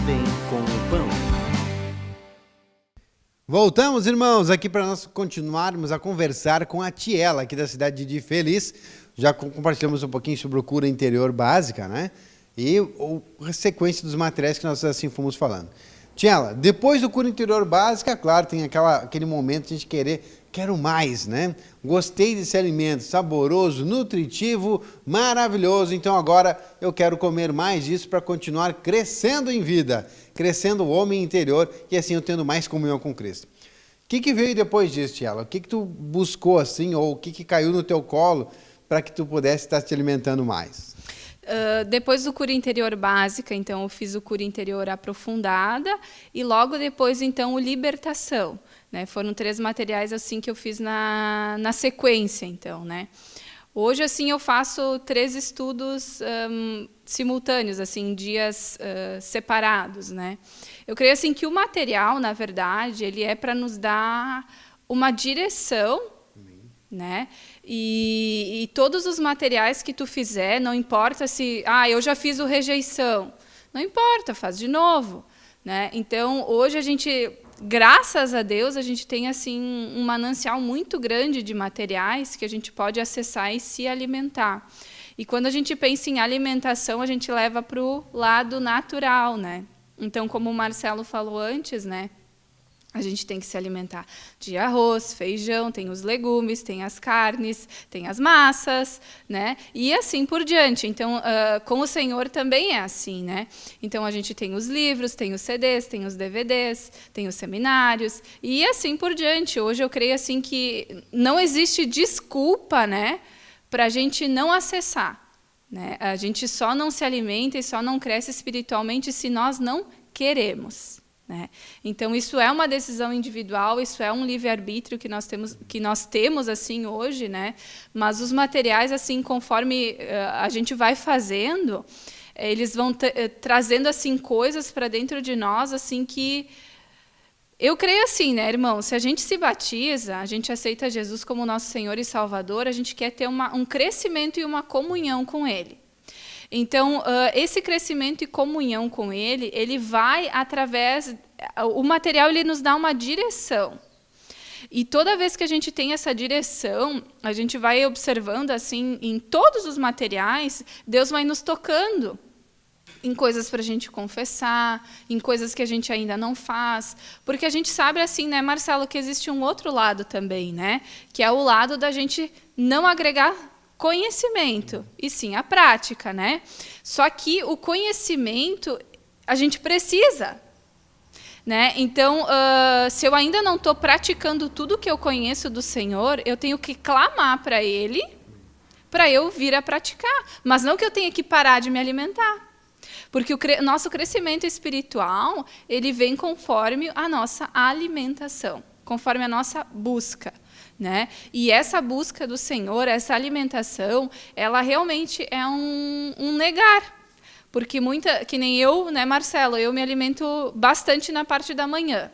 vem com o pão. Voltamos, irmãos, aqui para nós continuarmos a conversar com a Tiela, aqui da cidade de Feliz. Já compartilhamos um pouquinho sobre o cura interior básica, né? E a sequência dos materiais que nós assim fomos falando. Tiela, depois do cura interior básica, claro, tem aquele momento de a gente quero mais, né? Gostei desse alimento, saboroso, nutritivo, maravilhoso, então agora eu quero comer mais disso para continuar crescendo em vida, crescendo o homem interior e assim eu tendo mais comunhão com Cristo. O que veio depois disso, Tiela? O que tu buscou assim, ou o que caiu no teu colo para que tu pudesse estar te alimentando mais? Depois do cura interior básica, então, eu fiz o cura interior aprofundada e logo depois, então, o libertação. Né? Foram 3 materiais assim que eu fiz na sequência, então, né? Hoje, assim, eu faço 3 estudos simultâneos, assim, em dias separados, né? Eu creio assim que o material, na verdade, ele é para nos dar uma direção, né? E todos os materiais que tu fizer, não importa se, eu já fiz o rejeição, não importa, faz de novo, né? Então, hoje a gente, graças a Deus, a gente tem assim um manancial muito grande de materiais que a gente pode acessar e se alimentar. E quando a gente pensa em alimentação, a gente leva para o lado natural, né? Então, como o Marcelo falou antes, né? A gente tem que se alimentar de arroz, feijão, tem os legumes, tem as carnes, tem as massas, né? E assim por diante. Então, com o Senhor também é assim, né? Então, a gente tem os livros, tem os CDs, tem os DVDs, tem os seminários, e assim por diante. Hoje eu creio assim que não existe desculpa, né, para a gente não acessar. Né? A gente só não se alimenta e só não cresce espiritualmente se nós não queremos. Né? Então, isso é uma decisão individual, isso é um livre-arbítrio que nós temos assim, hoje, né? Mas os materiais, assim, conforme a gente vai fazendo, eles vão trazendo assim, coisas para dentro de nós assim, que... Eu creio assim, né, irmão? Se a gente se batiza, a gente aceita Jesus como nosso Senhor e Salvador, a gente quer ter um crescimento e uma comunhão com Ele. Então, esse crescimento e comunhão com ele vai através... O material ele nos dá uma direção. E toda vez que a gente tem essa direção, a gente vai observando, assim, em todos os materiais, Deus vai nos tocando em coisas para a gente confessar, em coisas que a gente ainda não faz. Porque a gente sabe, assim, né, Marcelo, que existe um outro lado também, né? Que é o lado da gente não agregar conhecimento, e sim a prática, né? Só que o conhecimento a gente precisa, né? Então, se eu ainda não estou praticando tudo que eu conheço do Senhor, eu tenho que clamar para Ele, para eu vir a praticar. Mas não que eu tenha que parar de me alimentar. Porque o nosso crescimento espiritual, ele vem conforme a nossa alimentação, conforme a nossa busca. Né? E essa busca do Senhor, essa alimentação, ela realmente é um negar. Porque que nem eu, né, Marcelo, eu me alimento bastante na parte da manhã.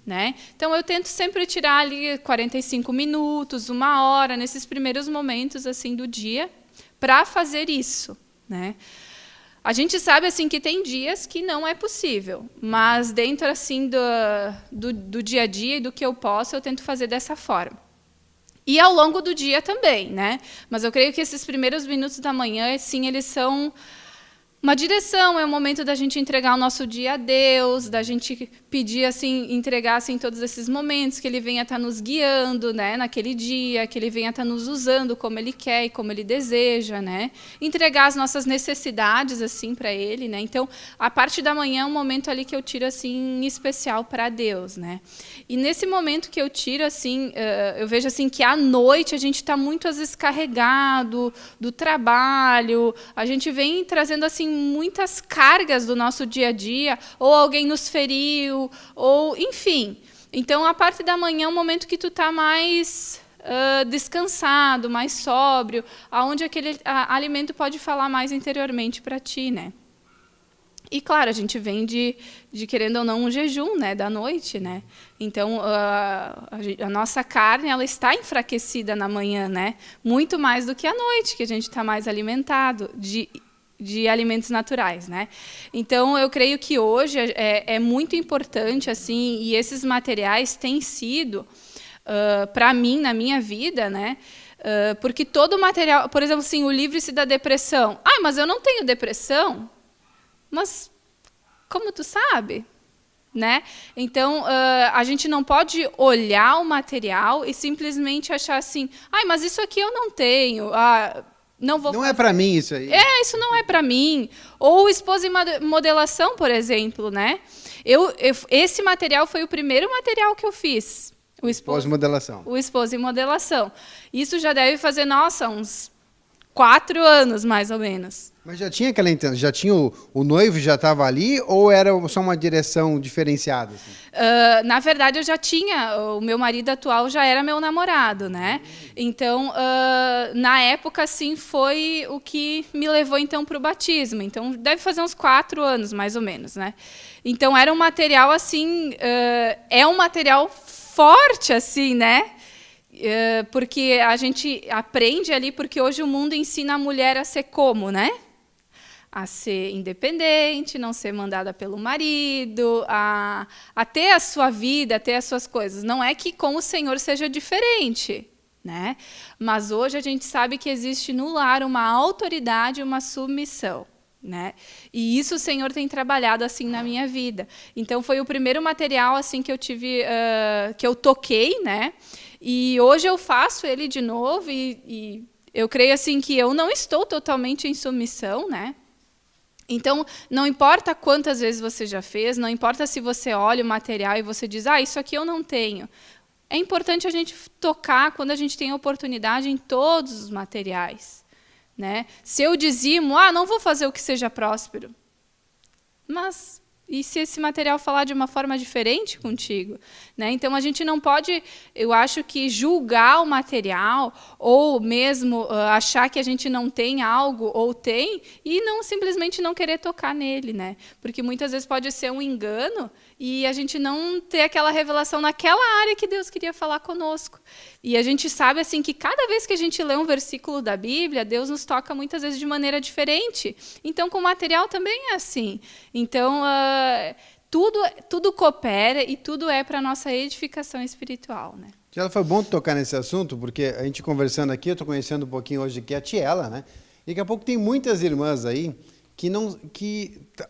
Né? Então, eu tento sempre tirar ali 45 minutos, 1 hora, nesses primeiros momentos assim, do dia, para fazer isso. Né? A gente sabe assim, que tem dias que não é possível, mas dentro assim, do dia a dia e do que eu posso, eu tento fazer dessa forma. E ao longo do dia também, né? Mas eu creio que esses primeiros minutos da manhã, sim, eles são uma direção, é o momento da gente entregar o nosso dia a Deus, da gente pedir, assim, entregar assim, todos esses momentos, que Ele venha estar nos guiando, né, naquele dia, que Ele venha estar nos usando como Ele quer e como Ele deseja, né? Entregar as nossas necessidades assim, para Ele. Né? Então, a parte da manhã é um momento ali que eu tiro assim, especial para Deus. Né? E nesse momento que eu tiro, assim, eu vejo assim, que à noite a gente está muito, às vezes, carregado do trabalho, a gente vem trazendo assim, muitas cargas do nosso dia a dia, ou alguém nos feriu, ou enfim. Então, a parte da manhã é um momento que tu está mais descansado, mais sóbrio, onde aquele alimento pode falar mais interiormente para ti, né? E, claro, a gente vem de querendo ou não, um jejum, né, da noite. Né? Então, a nossa carne ela está enfraquecida na manhã, né? Muito mais do que à noite, que a gente está mais alimentado, de alimentos naturais, né? Então, eu creio que hoje é muito importante, assim, e esses materiais têm sido, para mim, na minha vida, né? Porque todo material, por exemplo, assim, o Livre-se da Depressão. Ah, mas eu não tenho depressão? Mas como tu sabe? Né? Então, a gente não pode olhar o material e simplesmente achar assim, mas isso aqui eu não tenho, não vou Não fazer. É para mim isso aí. Isso não é para mim. Ou esposa em modelação, por exemplo, né? Esse material foi o primeiro material que eu fiz. O esposa em modelação. Isso já deve fazer, nossa, uns 4 anos, mais ou menos. Mas já tinha aquela intenção, já tinha o noivo já estava ali ou era só uma direção diferenciada? Assim? Na verdade, eu já tinha, o meu marido atual já era meu namorado, né? Então, na época, assim, foi o que me levou então para o batismo. Então, deve fazer uns 4 anos, mais ou menos, né? Então, era um material assim, é um material forte, assim, né? Porque a gente aprende ali, porque hoje o mundo ensina a mulher a ser como, né? A ser independente, não ser mandada pelo marido, a ter a sua vida, a ter as suas coisas. Não é que com o Senhor seja diferente, né? Mas hoje a gente sabe que existe no lar uma autoridade, uma submissão, né? E isso o Senhor tem trabalhado assim na minha vida. Então foi o primeiro material assim que eu tive, que eu toquei, né? E hoje eu faço ele de novo e eu creio assim que eu não estou totalmente em submissão, né? Então, não importa quantas vezes você já fez, não importa se você olha o material e você diz, isso aqui eu não tenho. É importante a gente tocar quando a gente tem oportunidade em todos os materiais, né? Se eu dizimo, não vou fazer o que seja próspero. Mas, e se esse material falar de uma forma diferente contigo? Né? Então, a gente não pode, eu acho que, julgar o material ou mesmo achar que a gente não tem algo ou tem e não simplesmente não querer tocar nele. Né? Porque muitas vezes pode ser um engano e a gente não ter aquela revelação naquela área que Deus queria falar conosco. E a gente sabe assim que cada vez que a gente lê um versículo da Bíblia, Deus nos toca muitas vezes de maneira diferente. Então, com o material também é assim. Então, tudo coopera e tudo é para a nossa edificação espiritual. Né? Tiela, foi bom tocar nesse assunto, porque a gente conversando aqui, eu estou conhecendo um pouquinho hoje aqui a Tiela, né? E daqui a pouco tem muitas irmãs aí que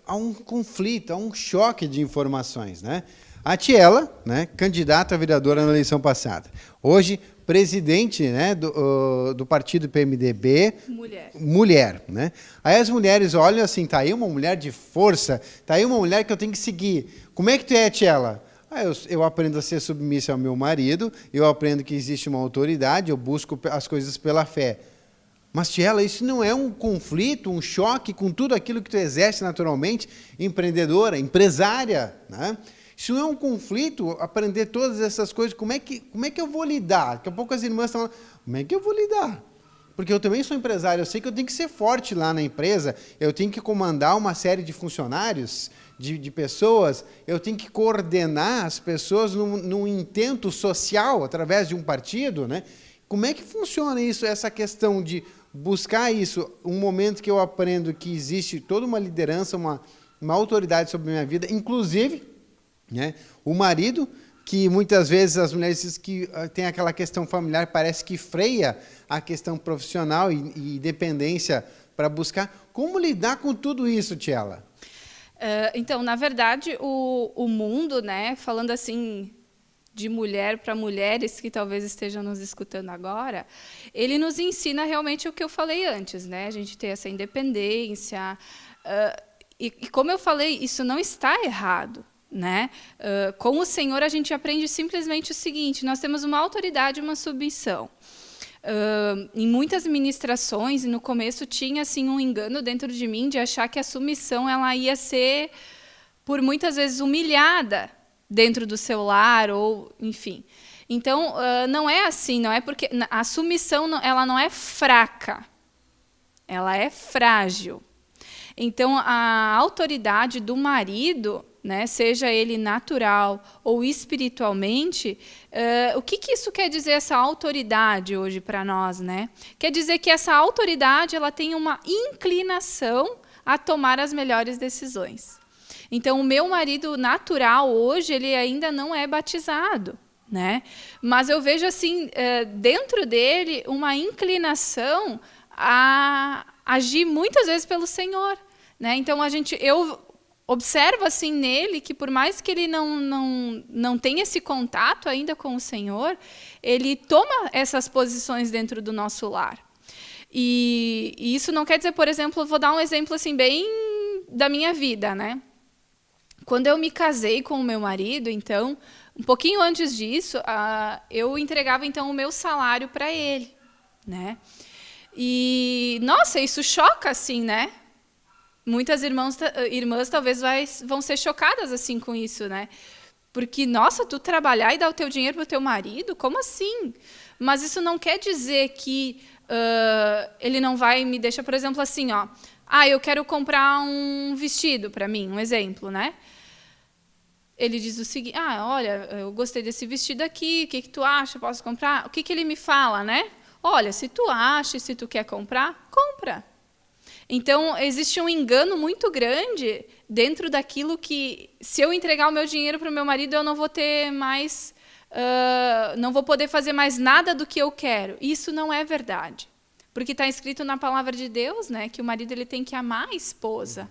há um conflito, há um choque de informações, né? A Tiela, né, candidata a vereadora na eleição passada. Hoje, presidente, né, do partido PMDB. Mulher, né? Aí as mulheres olham assim, tá aí uma mulher de força, tá aí uma mulher que eu tenho que seguir. Como é que tu é, Tiela? Eu aprendo a ser submissa ao meu marido, eu aprendo que existe uma autoridade, eu busco as coisas pela fé. Mas, Tiela, isso não é um conflito, um choque com tudo aquilo que tu exerce naturalmente, empreendedora, empresária, né? Isso não é um conflito, aprender todas essas coisas, como é que eu vou lidar? Daqui a pouco as irmãs estão falando, como é que eu vou lidar? Porque eu também sou empresário, eu sei que eu tenho que ser forte lá na empresa, eu tenho que comandar uma série de funcionários, de pessoas, eu tenho que coordenar as pessoas num intento social, através de um partido, né? Como é que funciona isso, essa questão de buscar isso, um momento que eu aprendo que existe toda uma liderança, uma autoridade sobre a minha vida, inclusive, né, o marido, que muitas vezes as mulheres dizem que tem aquela questão familiar, parece que freia a questão profissional e independência para buscar. Como lidar com tudo isso, Tiela? Então, na verdade, o mundo, né, falando assim de mulher para mulheres que talvez estejam nos escutando agora, ele nos ensina realmente o que eu falei antes, né? A gente ter essa independência. E como eu falei, isso não está errado. Né? Com o Senhor, a gente aprende simplesmente o seguinte, nós temos uma autoridade e uma submissão. Em muitas ministrações, e no começo tinha assim, um engano dentro de mim de achar que a submissão ela ia ser, por muitas vezes, humilhada dentro do seu lar, ou enfim. Então, não é assim, não é porque a submissão ela não é fraca, ela é frágil. Então, a autoridade do marido né, seja ele natural ou espiritualmente, o que isso quer dizer, essa autoridade hoje para nós, né? Quer dizer que essa autoridade ela tem uma inclinação a tomar as melhores decisões. Então, o meu marido natural hoje, ele ainda não é batizado, né? Mas eu vejo assim, dentro dele, uma inclinação a agir muitas vezes pelo Senhor, né? Então, eu observo assim nele que por mais que ele não tenha esse contato ainda com o Senhor, ele toma essas posições dentro do nosso lar. E isso não quer dizer, por exemplo, vou dar um exemplo assim bem da minha vida, né? Quando eu me casei com o meu marido, então, um pouquinho antes disso, eu entregava então o meu salário para ele, né? E nossa, isso choca assim, né? Muitas irmãs talvez vão ser chocadas assim com isso, né? Porque, nossa, tu trabalhar e dar o teu dinheiro para o teu marido? Como assim? Mas isso não quer dizer que ele não vai me deixar, por exemplo, assim, ó. Eu quero comprar um vestido para mim, um exemplo, né? Ele diz o seguinte, olha, eu gostei desse vestido aqui, o que tu acha? Posso comprar? O que ele me fala, né? Olha, se tu acha, se tu quer comprar, compra. Então, existe um engano muito grande dentro daquilo que, se eu entregar o meu dinheiro para o meu marido, eu não vou ter mais, não vou poder fazer mais nada do que eu quero. Isso não é verdade. Porque está escrito na palavra de Deus, né, que o marido ele tem que amar a esposa.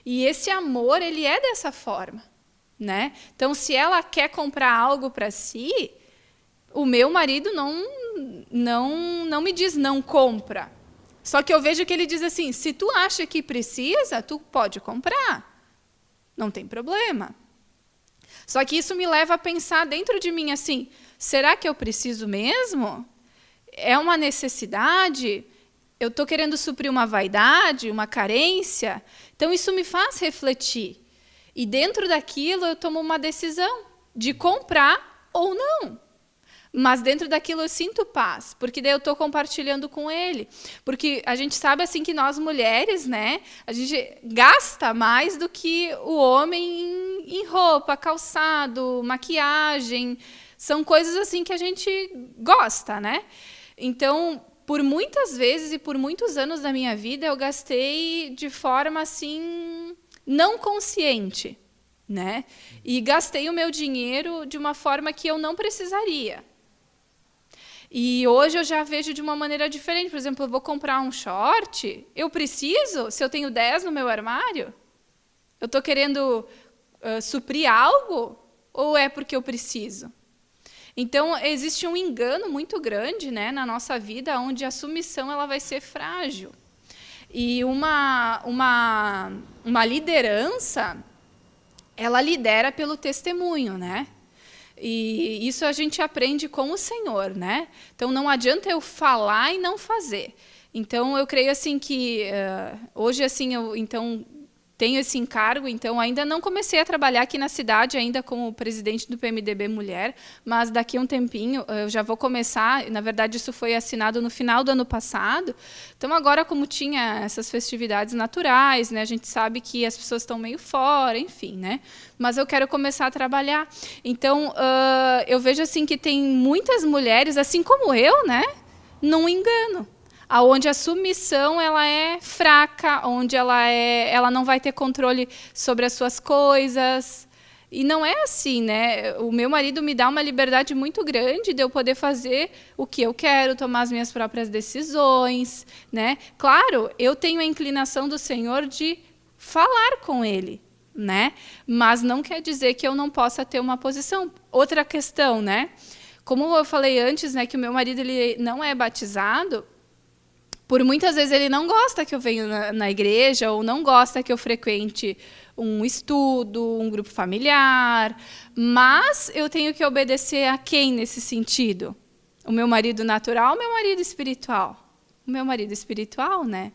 E esse amor, ele é dessa forma, né? Então, se ela quer comprar algo para si, o meu marido não me diz não compra. Só que eu vejo que ele diz assim, se tu acha que precisa, tu pode comprar. Não tem problema. Só que isso me leva a pensar dentro de mim assim, será que eu preciso mesmo? É uma necessidade? Eu estou querendo suprir uma vaidade, uma carência? Então, isso me faz refletir. E dentro daquilo, eu tomo uma decisão de comprar ou não. Mas dentro daquilo eu sinto paz, porque daí eu estou compartilhando com ele. Porque a gente sabe assim que nós mulheres, né, a gente gasta mais do que o homem em roupa, calçado, maquiagem. São coisas assim que a gente gosta, né? Então, por muitas vezes e por muitos anos da minha vida, eu gastei de forma assim não consciente, né? E gastei o meu dinheiro de uma forma que eu não precisaria. E hoje eu já vejo de uma maneira diferente. Por exemplo, eu vou comprar um short, eu preciso? Se eu tenho 10 no meu armário? Eu estou querendo suprir algo? Ou é porque eu preciso? Então, existe um engano muito grande, né, na nossa vida, onde a submissão ela vai ser frágil. E uma liderança, ela lidera pelo testemunho, né? E isso a gente aprende com o Senhor, né? Então, não adianta eu falar e não fazer. Então, eu creio assim que hoje assim eu tenho esse encargo. Então, ainda não comecei a trabalhar aqui na cidade ainda como presidente do PMDB Mulher, mas daqui a um tempinho eu já vou começar. Na verdade, isso foi assinado no final do ano passado. Então, agora como tinha essas festividades naturais, né? A gente sabe que as pessoas estão meio fora, enfim, né? Mas eu quero começar a trabalhar. Então, eu vejo assim que tem muitas mulheres, assim como eu, né, num engano, aonde a submissão ela é fraca, onde ela não vai ter controle sobre as suas coisas. E não é assim, né? O meu marido me dá uma liberdade muito grande de eu poder fazer o que eu quero, tomar as minhas próprias decisões, né? Claro, eu tenho a inclinação do Senhor de falar com ele, né? Mas não quer dizer que eu não possa ter uma posição. Outra questão, né? Como eu falei antes, né, que o meu marido ele não é batizado, por muitas vezes ele não gosta que eu venha na igreja ou não gosta que eu frequente um estudo, um grupo familiar, mas eu tenho que obedecer a quem nesse sentido? O meu marido natural ou o meu marido espiritual? O meu marido espiritual, né?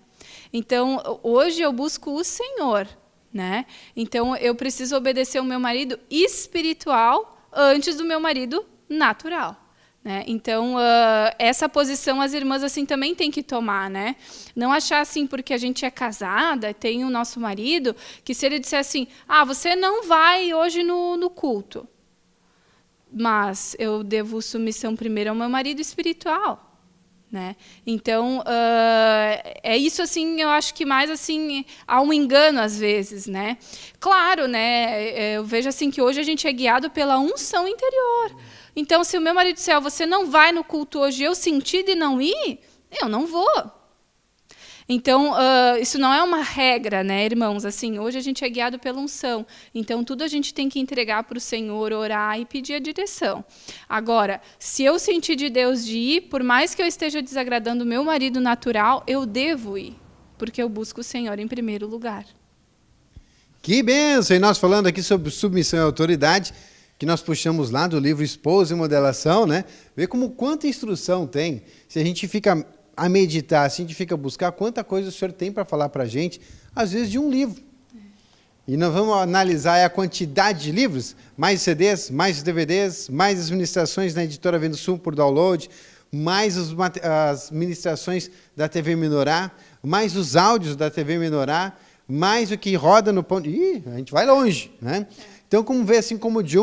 Então, hoje eu busco o Senhor, né? Então, eu preciso obedecer o meu marido espiritual antes do meu marido natural, né? Então, essa posição as irmãs assim também têm que tomar, né? Não achar assim, porque a gente é casada, tem o nosso marido, que se ele disser assim, você não vai hoje no culto, mas eu devo submissão primeiro ao meu marido espiritual. Né? Então, é isso, assim, eu acho que mais, assim, há um engano, às vezes, né? Claro, né, eu vejo, assim, que hoje a gente é guiado pela unção interior. Então, se o meu marido disser, você não vai no culto hoje, eu senti de não ir, eu não vou. Então, isso não é uma regra, né, irmãos? Assim, hoje a gente é guiado pela unção. Então, tudo a gente tem que entregar para o Senhor, orar e pedir a direção. Agora, se eu sentir de Deus de ir, por mais que eu esteja desagradando o meu marido natural, eu devo ir, porque eu busco o Senhor em primeiro lugar. Que bênção! E nós falando aqui sobre submissão e autoridade, que nós puxamos lá do livro Esposa e Modelação, né? Vê como quanta instrução tem. Se a gente fica a meditar, se a gente fica a buscar, quanta coisa o Senhor tem para falar para a gente, às vezes de um livro. E nós vamos analisar a quantidade de livros, mais CDs, mais DVDs, mais as ministrações na editora Vendo Sul por download, mais as ministrações da TV Menorá, mais os áudios da TV Menorá, mais o que roda no ponto. Ih, a gente vai longe, né? Então, como vê, assim como de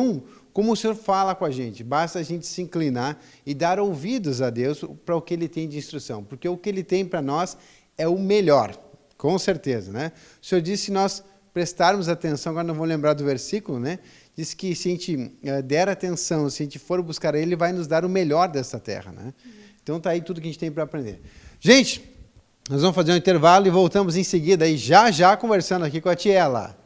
como o Senhor fala com a gente, basta a gente se inclinar e dar ouvidos a Deus para o que Ele tem de instrução, porque o que Ele tem para nós é o melhor, com certeza, né? O Senhor disse, se nós prestarmos atenção, agora não vou lembrar do versículo, né? Diz que se a gente der atenção, se a gente for buscar Ele, vai nos dar o melhor dessa terra, né? Então está aí tudo que a gente tem para aprender. Gente, nós vamos fazer um intervalo e voltamos em seguida, aí já conversando aqui com a Tiela.